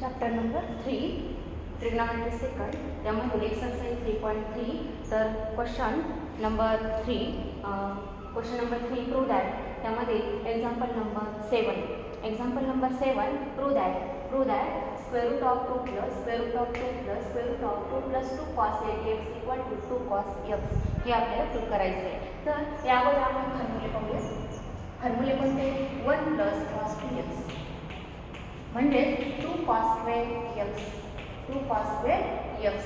Chapter number 3 trigonometry second त्यामधील exercise 3.3 तर question number 3 prove that त्यामध्ये example number 7 prove that square root of 2 plus square root of 2 plus 2 cos 8x equal to 2 cos x हे आपल्याला prove करायचं आहे. तर या अगोदर आपण फॉर्म्युले पाहूया. फॉर्म्युले कोणते 1 प्लस cos 2x म्हणजे 2 cos square x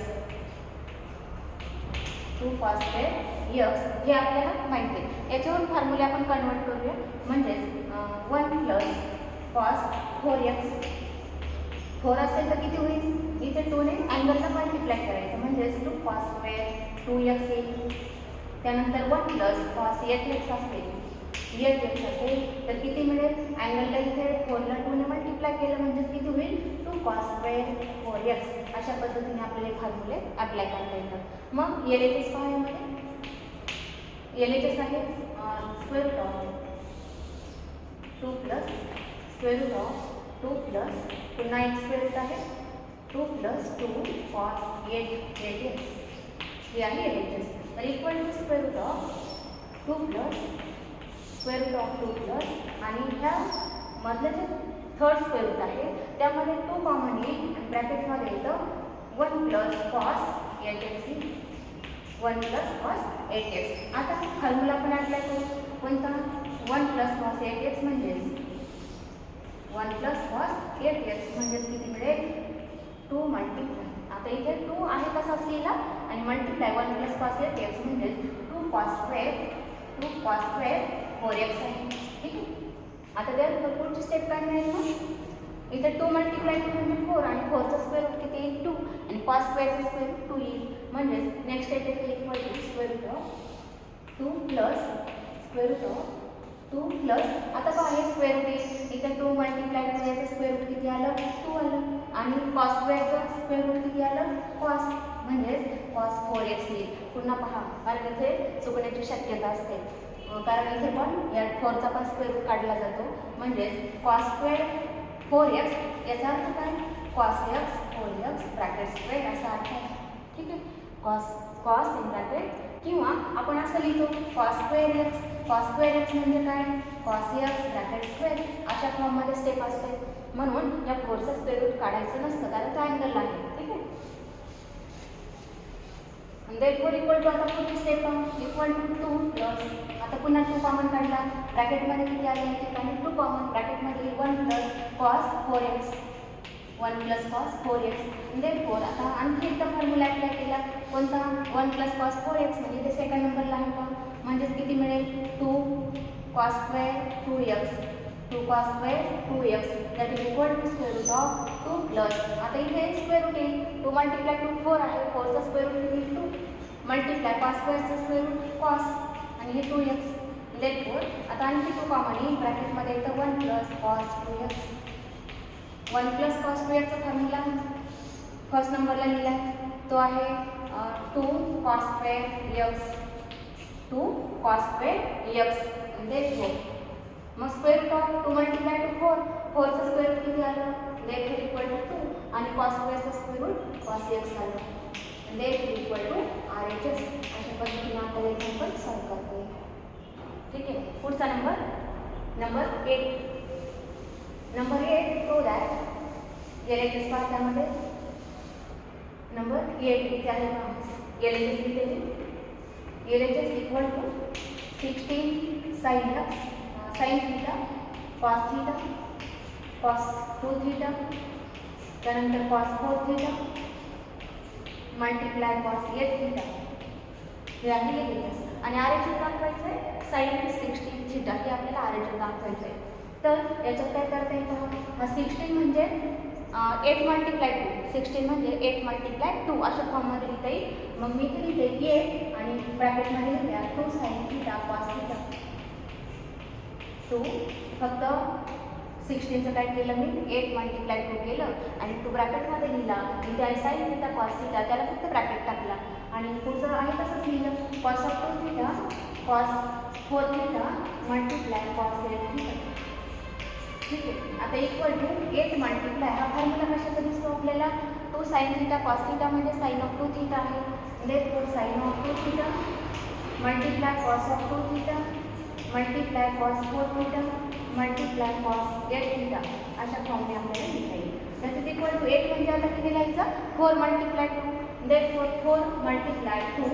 हे आपल्याला माहिती आहे. याच्यावरून फॉर्म्युले आपण कन्वर्ट करूया. म्हणजेच 1 प्लस cos 4x 4 असेल तर किती होईल? इथे 2 ने अँगलला मल्टिप्लाय करायचं म्हणजेच 2 cos square 2x येईल. त्यानंतर 1 प्लस cos 8x असेल तर किती मिळेल? अँगलला इथे 4ला 2 ने मल्टिप्लाय केलं म्हणजेच किती होईल? 2 cos square 4x. अशा पद्धतीने आपल्याला फॉर्म्युले अप्लाय करता येतात. मग LHS पहा यामध्ये. LHS आहे square root of 2 plus square root of 2 plus पुन्हा एक स्क्वेअर रूट आहे 2 प्लस 2 cos 8x हे आहे LHS. तर equal to square root of 2 plus square root of 2 plus आणि ह्या मधलं जे थर्ड स्क्वेअर रूट आहे त्यामध्ये 2 कॉमन येईल आणि ब्रॅकेटमध्ये येतं 1 plus cos 8x 1 plus cos 8x. आता फॉर्म्युला आपण अप्लाय करू. कोणता? 1 प्लस cos 8x म्हणजेच 1 प्लस cos 8x म्हणजेच किती मिळेल? 2 मल्टिप्लाय. आता इथे 2 आहे तसाच लिहिला आणि मल्टिप्लाय 1 प्लस cos 8x म्हणजेच 2 cos square 4x आहे. ठीक आहे. आता त्यानंतर पुढची स्टेप काय मिळेल? मग इथे 2 मल्टिप्लाय 2 म्हणजे 4 आणि 4चा स्क्वेअर रूट किती येईल? 2 आणि cos स्क्वेअरचा स्क्वेअर रूट 2 येईल. म्हणजेच नेक्स्ट स्टेप येते equal to square root of 2 plus square root of 2 plus आता पहा हे स्क्वेअर रूट येईल. इथे 2 मल्टिप्लाय 2 याचं स्क्वेअर रूट किती आलं? 2 आलं आणि cos स्क्वेअरचं स्क्वेअर रूट किती आलं? cos म्हणजेच cos 4x येईल. पुन्हा पहा कारण इथे चुकण्याची शक्यता असते कारण इथे पण या 4चा पण स्क्वेअर रूट काढला जातो. म्हणजेच cos स्क्वेअर 4x याचा अर्थ काय? cos x 4x bracket square असा अर्थ आहे. ठीक आहे. cos इन ब्रॅकेट किंवा आपण असं लिहितो cos स्क्वेअर x म्हणजे काय? cos x ब्रॅकेट स्क्वेअर अशा फॉर्ममध्ये स्टेप असते. म्हणून या 4चा स्क्वेअर रूट काढायचं नसतं कारण तो अँगल आहे. ठीक आहे. therefore इक्वल टू आता पुढची स्टेप इक्वल टू 2 प्लस आता पुन्हा 2 कॉमन काढला ब्रॅकेटमध्ये किती आले या ठिकाणी 2 कॉमन ब्रॅकेटमध्ये 1 प्लस cos 4x therefore आता आणखी एकदा फॉर्म्युला अप्लाय केला. कोणता? 1 प्लस cos 4x म्हणजे इथे सेकंड नंबरला आहे का? म्हणजेच किती मिळेल? 2 cos square 2x that is equal to square root of 2 plus आता इथे स्क्वेअर रूट येईल 2 मल्टिप्लाय 2 4 आहे 4चा स्क्वेअर रूट किती? 2 मल्टिप्लाय cos स्क्वेअरचा स्क्वेअर रूट cos आणि हे 2x. therefore आता आणखी 2 कॉमन येईल ब्रॅकेटमध्ये येतं 1 plus cos 2x 1 plus cos 2xचा फॉर्म्युला फर्स्ट नंबरला लिहिला आहे तो आहे 2 cos square x therefore मग स्क्वेअर रूट ऑफ 2 मल्टिप्लाय 2 4चा स्क्वेअर रूट किती आलं? therefore इक्वल टू 2 आणि cos स्क्वेअरचा स्क्वेअर रूट cos x आलं. therefore equal to RHS. अशा पद्धतीने आपण एक्झाम्पल सॉल्व करतो. ठीक आहे. पुढचा नंबर 8 प्रूव्ह दॅट LHS पहा त्यामध्ये नंबर 8 इथे आहे पहा LHS लिहिलेली LHS equal to 16 sin theta cos theta cos 2 theta त्यानंतर cos 4 theta multiply cos 8 theta हे आहे LHS. आणि RHS दाखवायचं आहे sin 16 थीटा हे आपल्याला RHS दाखवायचं आहे. तर याच्यात काय करता येतं? हा 16 म्हणजे 8 मल्टिप्लाय 2 16 म्हणजे 8 मल्टिप्लाय 2 अशा फॉर्ममध्ये लिहिता येईल. मग मी इथे लिहिते 8 आणि ब्रॅकेटमध्ये लिहिल्या 2 sin थीटा cos थीटा 2 फक्त 16चं काय केलं मी 8 मल्टिप्लाय 2 केलं आणि 2 ब्रॅकेटमध्ये लिहिला. इथे आहे sin थीटा cos थीटा त्याला फक्त ब्रॅकेट टाकला आणि पुढचं आहे तसंच लिहिलं cos 2 theta cos 4 theta multiply cos 8 theta ठीक आहे. आता इक्वल टू 8 मल्टिप्लाय हा फॉर्म्युला कशाचा दिसतो आपल्याला 2 साइन थीटा कॉस थीटा म्हणजे साइन ऑफ 2 थीटा आहे. Therefore sine of 2 theta multiply cos of 2 theta multiply cos 4 theta multiply cos 8 theta अशा फॉर्मने आपल्याला लिहिता येईल. दॅट इज इक्वल टू 8 म्हणजे आता किती लिहायचं 4 मल्टिप्लाय 2 देअरफॉर 4 मल्टिप्लाय 2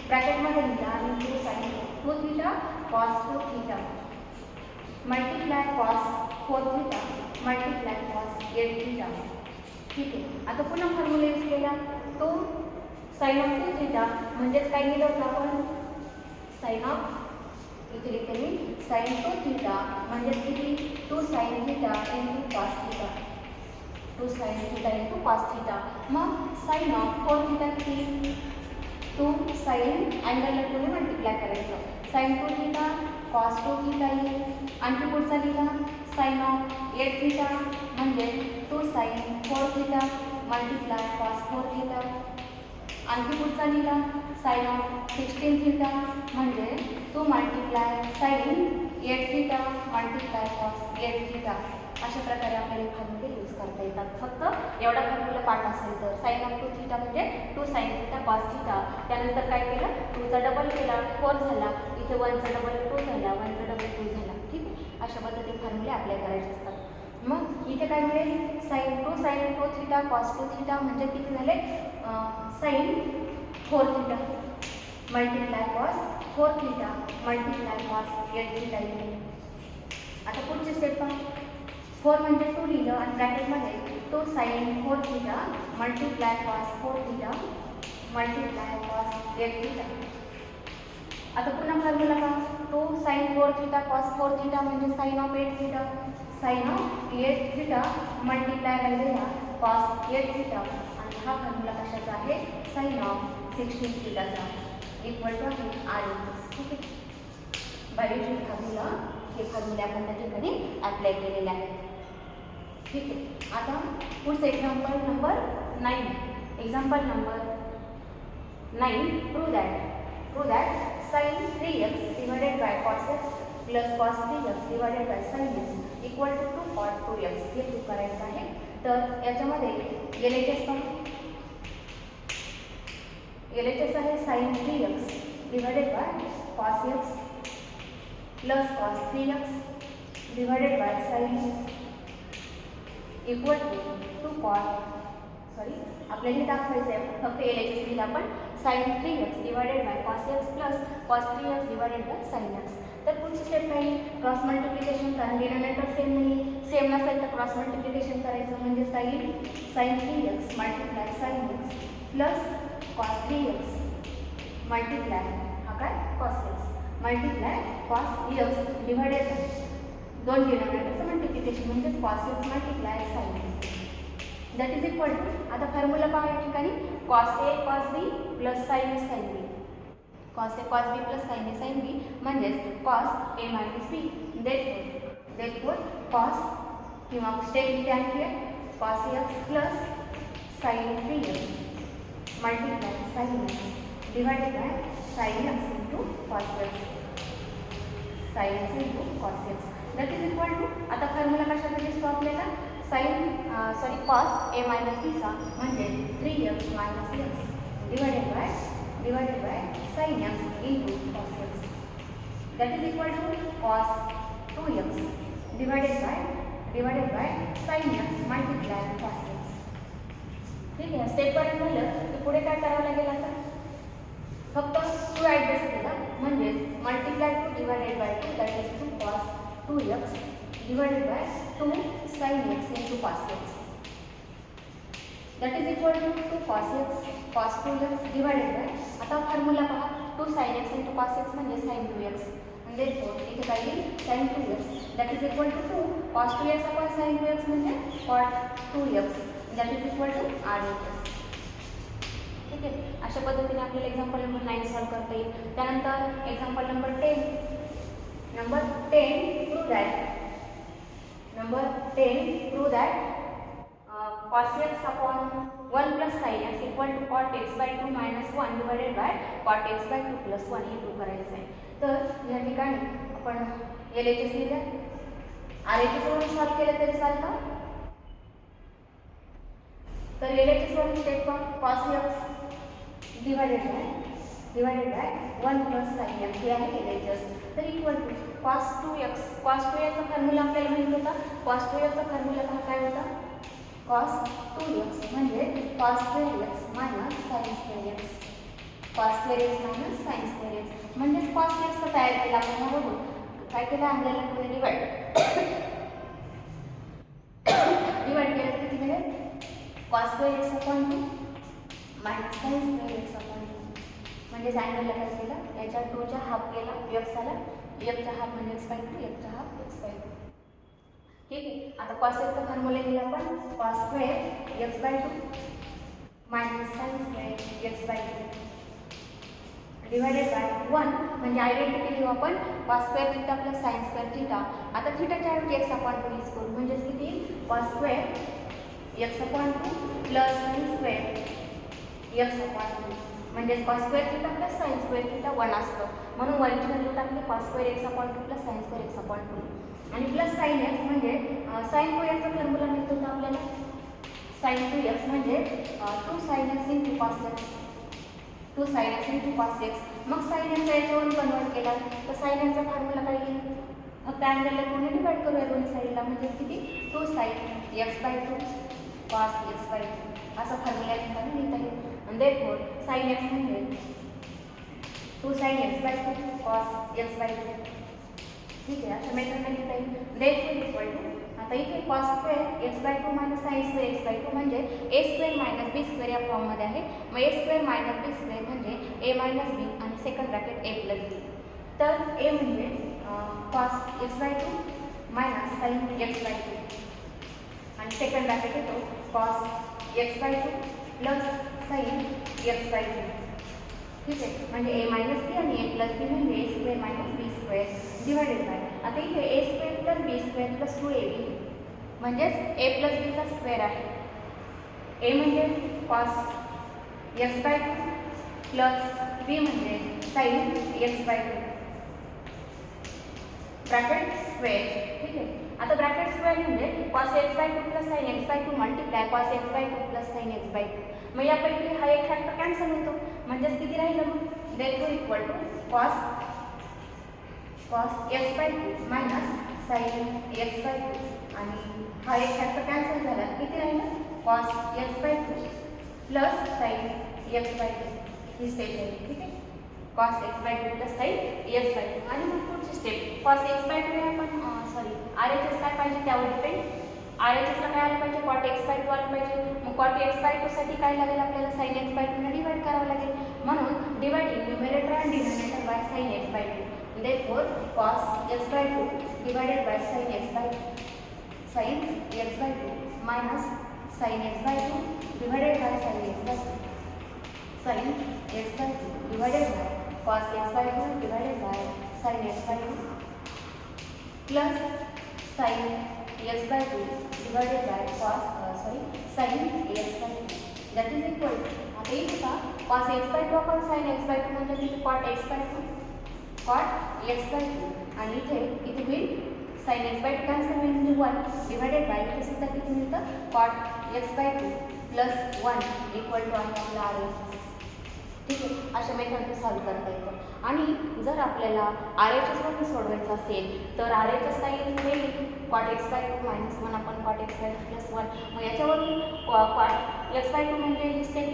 ब्रॅकेटमध्ये लिहिला आणि 2 sine 2 theta cos 2 theta multiply cos 4 theta multiply cos 8 theta. ठीक आहे. आता पुन्हा फॉर्म्युला यूज केला तो साइन ऑफ 2 थीटा म्हणजेच काय लिहिलं होतं आपण साइन ऑफ इथे लिहिते मी साइन 2 थीटा म्हणजेच किती 2 sine theta into cos theta 2 sine theta into cos theta. मग साइन ऑफ 4 थीटा किती 2 साइन अँगलला 2 ने मल्टिप्लाय करायचं साइन 2 थीटा कॉस 2 थीटा येईल. आणखी पुढचा लिहिला साइन ऑफ 8 थीटा म्हणजे 2 sine 4 theta multiply cos 4 theta. आणखी पुढचा लिहिला साइन ऑफ 16 थीटा म्हणजे 2 multiply sine 8 theta multiply cos 8 theta. अशा प्रकारे आपल्याला फॉर्म्युले यूज करता येतात. फक्त एवढा फॉर्म्युला पाठ असेल तर साइन ऑफ 2 थीटा म्हणजे 2 साइन थीटा कॉस थीटा. त्यानंतर काय केलं 2चा डबल केला 4 झाला इथे 1चा डबल 2 झाला 1चा डबल 2 झाला. ठीक आहे. अशा पद्धतीने फॉर्म्युले अप्लाय करायचे असतात. मग इथे काय मिळेल sine 2 sine 4 theta cos 2 theta म्हणजे किती झाले sine 4 theta multiply cos 4 theta multiply cos 8 theta येईल. आता पुढची स्टेप पहा 4 म्हणजे 2 लिहिलं आणि ब्रॅकेटमध्ये 2 sine 4 theta multiply cos 4 theta multiply cos 8 theta. आता पुन्हा फॉर्म्युला पहा 2 साइन 4 थीटा कॉस 4 थीटा म्हणजे sine of 8 theta sine of 8 theta multiply राहिलेला कॉस 8 थीटा आणि हा फॉर्म्युला कशाचा आहे साइन ऑफ 16 थीटाचा इक्वल टू आहे आर. ठीक आहे. बायोचे फॉर्म्युला हे फॉर्म्युले आपण त्या ठिकाणी अप्लाय केलेले आहेत. ठीक आहे. आता पुढचं example number 9 example number 9 prove that sin 3x divided by cos x plus cos 3x divided by sin x equal to 2 cot 2x हे प्रूव्ह करायचं आहे. तर याच्यामध्ये LHS आहे sin 3x divided by cos x plus cos 3x divided by sin x equal to 2 cot आपल्याला दाखवायचं आहे फक्त LHS लिहिला आपण sin 3x divided by cos x plus cos 3x divided by sin x. तर पुढची step काय cross multiplication कारण डिनोमिनेटर सेम नाही सेम नसेल तर क्रॉस मल्टिप्लिकेशन करायचं म्हणजे काय येईल sin 3x multiply sin x plus cos 3x multiply हा काय cos x multiply cos x divided by दोन डिनोमिनेटरचं मल्टिप्लिकेशन म्हणजे cos x multiply sin x that is equal to आता फॉर्म्युला पहा या ठिकाणी cos a cos b plus sin a sin b cos a cos b plus sin a sin b म्हणजेच cos a minus b therefore cos किंवा step लिहिते आणखी cos x plus sin 3x multiply sin x divided by sin x into cos x sin x into cos x that is equal to आता formula कशाचा दिसतो आपल्याला cos a minus b चा म्हणजे 3x minus x divided by sin x into cos x that is equal to cos 2x divided by sin x multiply cos x. ठीक आहे. स्टेपपर्यंत झालं की पुढे काय करावं लागेल आता फक्त 2 ॲडजस्ट केला म्हणजे multiply 2 divided by 2 that is 2 cos 2x divided by 2 sin x into cos x that is equal to 2 cos x cos 2x divided by आता फॉर्म्युला पहा 2 sin x into cos x म्हणजे sin 2x and therefore इथे काय येईल sin 2x that is equal to 2 cos 2x upon sin 2x म्हणजे cot 2x that is equal to r/s. ठीक आहे. अशा पद्धतीने आपल्याला एक्झाम्पल नंबर 9 सॉल्व करता येईल. त्यानंतर example number 10 prove that cos x upon 1 plus sin x equal to cot x by 2 minus 1 divided by cot x by 2 plus 1 हे prove करायचं आहे. तर या ठिकाणी आपण LHS लिहिलं RHS वरून सॉल्व केलं तरी चालतं. तर LHS वरून step cos x divided by 1 plus sin x हे आहे LHS. तर equal to cos 2x. cos 2x चा फॉर्म्युला आपल्याला माहित होता. cos 2x चा फॉर्म्युला काय होता? cos 2x म्हणजे cos square x minus sin square x. cos square x minus sin square x म्हणजे cos x चा तयार केला आपण बघू. काय केलं? अँगलला कोणी डिवाइड केलं तर किती मिळेल? cos square x upon 2 minus sin square x upon 2 म्हणजे अँगलला काय केलं? याच्या 2 चा हाफ केला, x आला, x चा हाफ म्हणजे x by 2, x चा हाफ x by 2. ठीक आहे. आता cos x चा फॉर्म्युला लिहिला आपण cos square x by 2 minus sin square x by 2 divided by 1 म्हणजे आयडेंटिटी लिहू आपण cos square theta plus sin square theta. आता थीटाच्या ऐवजी x upon 2 यूज करू म्हणजे किती? cos square x upon 2 plus sin square x upon 2 म्हणजे cos square theta plus sin square theta 1 असतं. म्हणून 1 ची व्हॅल्यू टाकली cos square x upon 2 plus sin square x upon 2 आणि प्लस sin x म्हणजे sin 2x चा formula माहित होता आपल्याला. sin 2x म्हणजे 2 sin x into cos x. 2 sin x into cos x. मग sin x याच्यावरून कन्वर्ट केला तर sin x चा फॉर्म्युला काय येईल? फक्त अँगलला कोणी डिवाइड करूया दोन्ही साईडला म्हणजे किती? 2 sin x by 2 cos x by 2 असा फॉर्म्युला लिहिता येईल. आणि therefore sin x म्हणजे 2 sin x by 2 cos x by 2. ठीक आहे. अशा मेथडने लिहिता येईल. therefore इक्वल टू आता इथे cos square x by 2 minus sin square x by 2 म्हणजे a square minus b square या फॉर्ममध्ये आहे. मग a square minus b square म्हणजे a minus b आणि second bracket a plus b. तर a म्हणजे cos x by 2 minus sin x by 2 आणि सेकंड ब्रॅकेट येतो cos x by 2 plus sin x by 2. ठीक आहे. म्हणजे a minus b आणि a plus b म्हणजे a square minus b square divided by आता इथे a square plus b square plus 2ab म्हणजेच a प्लस b चा स्क्वेअर आहे. a म्हणजे cos x by 2 plus b म्हणजे sin x by 2 bracket square. ठीक आहे. आता ब्रॅकेट स्क्वेअर म्हणजे cos x by 2 plus sin x by 2 multiply cos x by 2 plus sin x by 2. मग यापैकी हा एक फॅक्टर कॅन्सल होतो म्हणजेच किती राहिलं? मग therefore equal to cos x by 2 minus sin x by 2 आणि हा एक फॅक्टर कॅन्सल झाला किती राहिलं? cos x by 2 plus sin x by 2 he step आहे. ठीक आहे. cos x by 2 plus sin x by 2 आणि मग पुढची स्टेप cos x by 2 हे आपण RHS काय पाहिजे त्यावर डिपेंड. RHS ला काय आलं पाहिजे? cot x by 2 आलं पाहिजे. मग cot x by 2 साठी काय लागेल? आपल्याला sin x by 2 ने डिवाइड करावं लागेल. म्हणून डिवाइडिंग न्यूमरेटर आणि denominator by sin x by 2. therefore cos x by 2 divided by sin x by 2 minus sin x by 2 divided by sin x by 2 sin x by 2 divided by cos x by 2 divided by sin x by 2 plus sin x by 2 divided by sin x by 2 that is equal to आता इथे का cos x by 2 आपण sin x by 2 म्हणजे तिथे cot x by 2 आणि इथे होईल sin x by 2 cancel होईल म्हणजे 1 डिवायडेड बाय इथे सुद्धा किती मिळतं? cot x by 2 plus 1 equal to आहे आपला RHS. ठीक आहे. अशा मेथडने सॉल्व करता येतं. आणि जर आपल्याला RHS वरून सोडवायचं असेल तर RHS काय येईल? cot x by 2 minus 1 आपण cot x by 2 प्लस 1. मग याच्यावरून cot x by 2 म्हणजे ही स्टेप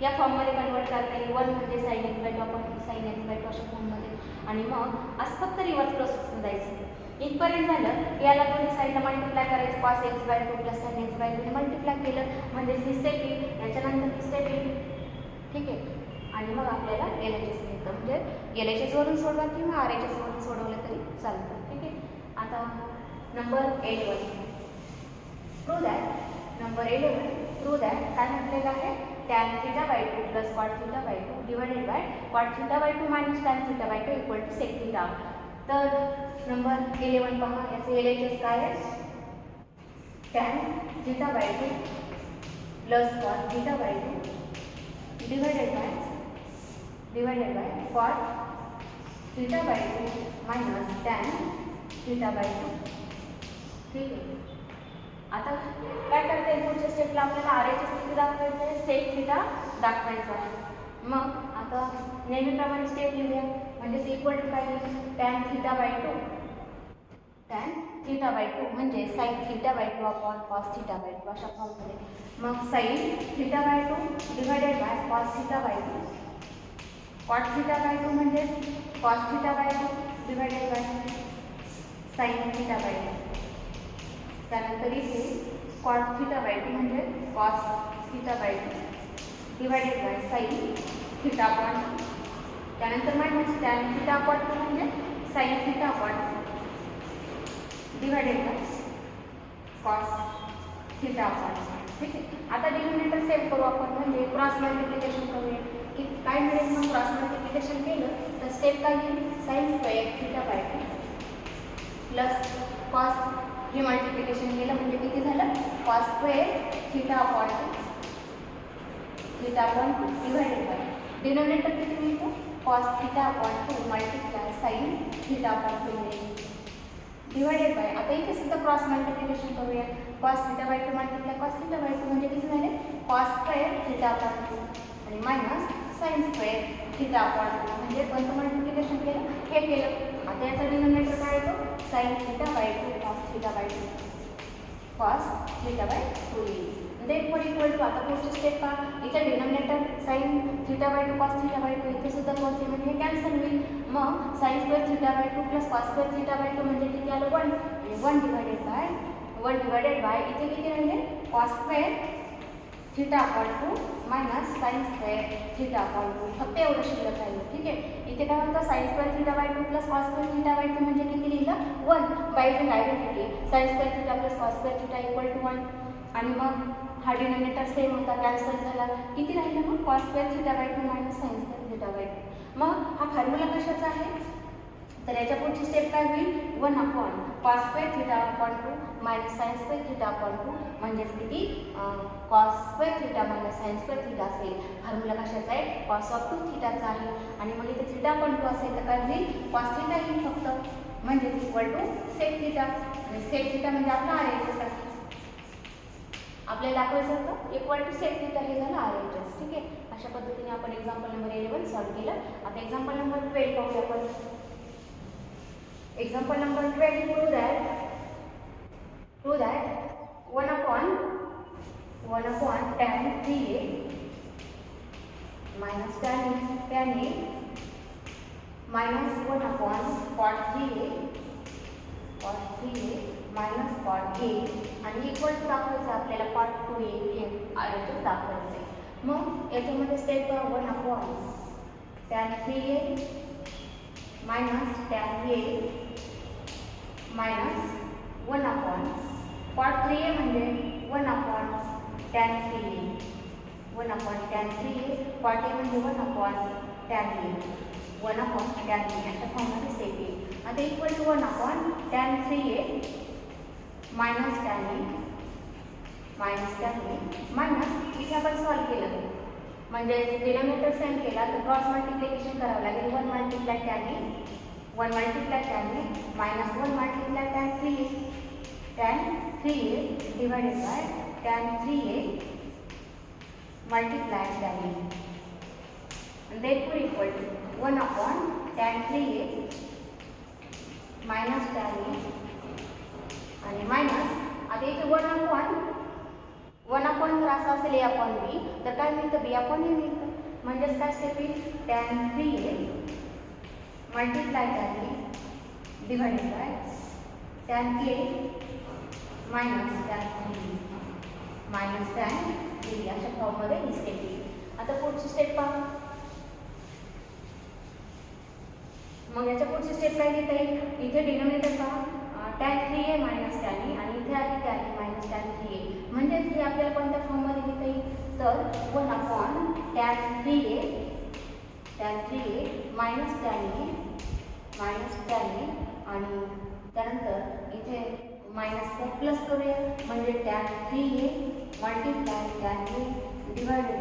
या फॉर्ममध्ये कन्वर्ट करता येईल. 1 म्हणजे sin x by 2 आपण sin x by 2 अशा फॉर्ममध्ये आणि मग असं फक्त रिव्हर्स प्रोसेसने जायचं. इथपर्यंत झालं याला दोन्ही साईडला मल्टिप्लाय करायचं cos x by 2 plus sin x by 2 ने मल्टिप्लाय केलं म्हणजे ही स्टेप येईल. याच्यानंतर ही स्टेप येईल. ठीक आहे. आणि मग आपल्याला LHS मिळतं म्हणजे LHS वरून सोडवा किंवा RHS वरून सोडवलं तरी चालतं. ठीक आहे. आता नंबर 11 प्रूव्ह दॅट काय म्हटलेलं आहे? tan theta by 2 plus cot theta by 2 divided by cot theta by 2 minus tan theta by 2 equal to sec theta. तर नंबर 11 पहा याचे LHS काय आहे? tan theta by 2 plus cot theta by 2 divided by cot theta by 2 minus tan theta by 2 ठीक आहे. आता काय करता येईल, पुढच्या स्टेपला आपल्याला आरएचएस किती दाखवायचं आहे, सेक थिटा दाखवायचा आहे. मग आता नेहमीप्रमाणे स्टेप लिहूया. म्हणजेच इक्वल टू काय येईल, tan theta by 2, tan theta by 2 म्हणजे sine theta by 2 upon cos theta by 2 अशा फॉर्ममध्ये. मग sine theta by 2 divided by cos theta by 2, cot theta by 2 म्हणजे cos theta by 2 divided by sine theta by 2. त्यानंतर इथे cot theta by 2 म्हणजे cos theta by 2 divided by sine theta upon 2. त्यानंतर minus tan theta upon 2 म्हणजे sine theta upon 2 divided by cos theta upon 2. ठीक आहे. आता denominator save करू आपण, म्हणजे क्रॉस मल्टिप्लिकेशन करूया. की काय मिळेल मग क्रॉस मल्टिप्लिकेशन केलं तर स्टेप काय येईल, sign square theta by 2 plus cos, हे मल्टिप्लिकेशन केलं म्हणजे किती झालं, cos square theta upon 2 theta upon 2 divided by denominator किती मिळतं, cos theta upon 2 multiply sign theta upon 2 मिळेल डिवायडेड बाय. आता इथे सुद्धा क्रॉस मल्टिप्लिकेशन करूया. Cos theta by 2 multiply cos theta by 2 म्हणजे किती झाले, कॉस स्क्वेअर थिटा अपॉन 2 आणि minus sign square theta upon 2 म्हणजे कोणतं मल्टिप्लिकेशन केलं, हे केलं. आता याचा डिनोमिनेटर काय येतो, sign theta by 2 cos theta by 2, cos theta by 2 येईल. इक्वल टू आता पुढची स्टेप पहा, इथे denominator sign theta by 2 cos theta by 2 इथे सुद्धा कॉस आहे म्हणजे कॅन्सल होईल. मग sign square theta by 2 plus cos square theta by 2 म्हणजे किती आलं, 1 डिवायडेड बाय इथे किती राहिले, cos square theta upon 2 minus sign square theta upon 2 फक्त एवढं शिल्लक राहिलं. ठीक आहे. इथे काय होतं, sine square theta by 2 plus cos square theta by 2 म्हणजे किती लिहिलं, 1 by identity sine square theta plus cos square theta equal to 1 आणि मग हा डिनोमिनेटर सेम होता, कॅन्सल झाला. किती राहिलं मग, cos square theta by 2 minus sign square theta by 2. मग हा फॉर्म्युला कशाचा आहे, तर याच्या पुढची स्टेप काय होईल, 1 upon cos square theta upon 2 minus sign square theta upon 2 म्हणजेच किती, cos square theta minus sign square theta असेल. फॉर्म्युला कशाचा आहे, कॉस ऑफ 2 थिटाचा आहे. आणि मग इथे थिटा अपॉन 2 असेल तर काय होईल, कॉस थिटा येईल फक्त, म्हणजेच इक्वल टू सेक थिटा. आणि सेक थिटा म्हणजे आपला आरएचएस आहे, आपल्याला दाखवायचं होतं इक्वल टू सेक थिटा, हे झालं आरएचएस. ठीक आहे. अशा पद्धतीने आपण एक्झाम्पल नंबर 11 सॉल्व्ह केलं. आता एक्झाम्पल नंबर 12 पाहूया आपण. Example number 12 prove that 1 upon tan 3a minus tan a minus 1 upon cot 3a minus cot a आणि इक्वल टू दाखवायचं आपल्याला cot 2a हे आरएचएस दाखवायचं आहे. मग याच्यामध्ये step 1 upon tan 3a minus tan a minus 1 upon cot 3a म्हणजे 1 upon tan 3a, 1 upon tan 3a, cot a म्हणजे 1 upon tan a, 1 upon tan a अशा फॉर्ममध्ये स्टेप येईल. आता equal to 1 upon tan 3a minus tan a minus इथे आपण solve केलं म्हणजे डिनोमिनेटर सेम केला तर क्रॉस मल्टिप्लिकेशन करावं लागेल. 1 multiply tan a, 1 multiply tan a minus 1 multiply tan 3a divided by tan 3a multiply tan a and therefore equal to 1 upon tan 3a minus tan a आणि minus आता इथे 1 upon जर असं असेल a upon b तर काय मिळतं, b upon a मिळतं. म्हणजेच काय स्टेप येईल, tan 3a multiply tan a divided by tan a minus tan 3 minus tan 3 अशा फॉर्ममध्ये ही स्टेप येईल. आता पुढची स्टेप पहा. मग याच्या पुढची स्टेप काय लिहिता येईल, इथे डिनोमिनेटर पहा tan 3a minus tan a आणि इथे आहे tan a minus tan 3a म्हणजेच हे आपल्याला कोणत्या फॉर्ममध्ये लिहिता येईल, तर 1 upon tan 3a minus tan a आणि त्यानंतर इथे मायनसचा प्लस करूया म्हणजे tan 3a multiply tan a divided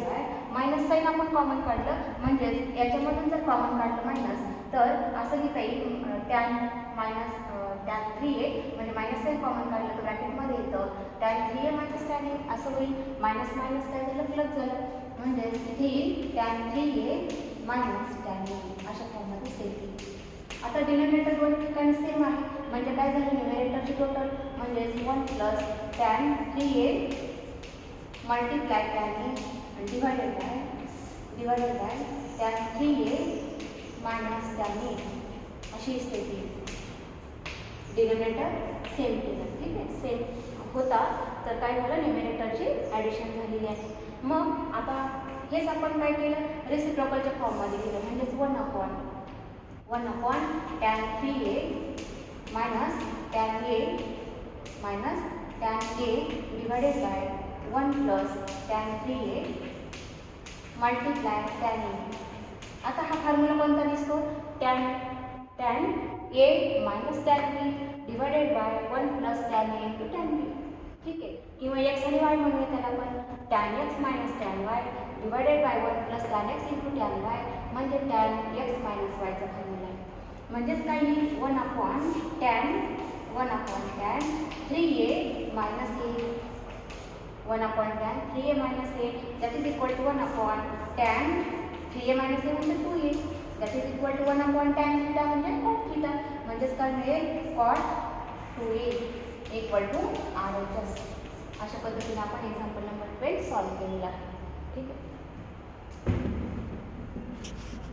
by minus sine आपण कॉमन काढलं म्हणजे याच्यामधून जर कॉमन काढलं मायनस तर असं लिहिता येईल tan टॅन 3a म्हणजे मायनस साईन कॉमन काढलं तर ब्रॅकेटमध्ये येतं tan 3a minus tan a असं होईल. मायनस मायनस काय झालं प्लस झालं म्हणजे इथे येईल tan 3a minus tan a अशा फॉर्ममध्ये सेट येईल. आता डिनोमिनेटर दोन ठिकाणी सेम आहे म्हणजे काय झालं न्यूमरेटरची टोटल म्हणजे 1 plus tan 3a multiply tan a divided by tan 3a minus tan a अशी स्टेट येईल. डिनोमिनेटर सेम केलं ठीक आहे सेम होता तर काय झालं न्यूमरेटरची ॲडिशन झालेली आहे. मग आता हेच आपण काय केलं रेसिप्रोकलच्या फॉर्ममध्ये केलं म्हणजेच 1 upon tan 3a minus tan a minus tan a divided by 1 plus tan 3a multiply tan a. आता हा फॉर्म्युला कोणता दिसतो tan a minus tan b divided by 1 plus tan a into tan b ठीक आहे. किंवा x आणि y म्हणूया त्याला आपण tan x minus tan y divided by 1 plus tan x into tan y म्हणजे टॅन x मायनस y चा formula आहे. म्हणजेच काय येईल 1 upon tan 3a minus a 1 upon tan 3a minus a that is equal to 1 upon tan 3a minus a म्हणजे 2a that is equal to 1 upon tan theta म्हणजे cot theta म्हणजेच काय मिळेल cot 2a equal to RHS. अशा पद्धतीने आपण example number 12 solve केलेला आहे ठीक आहे.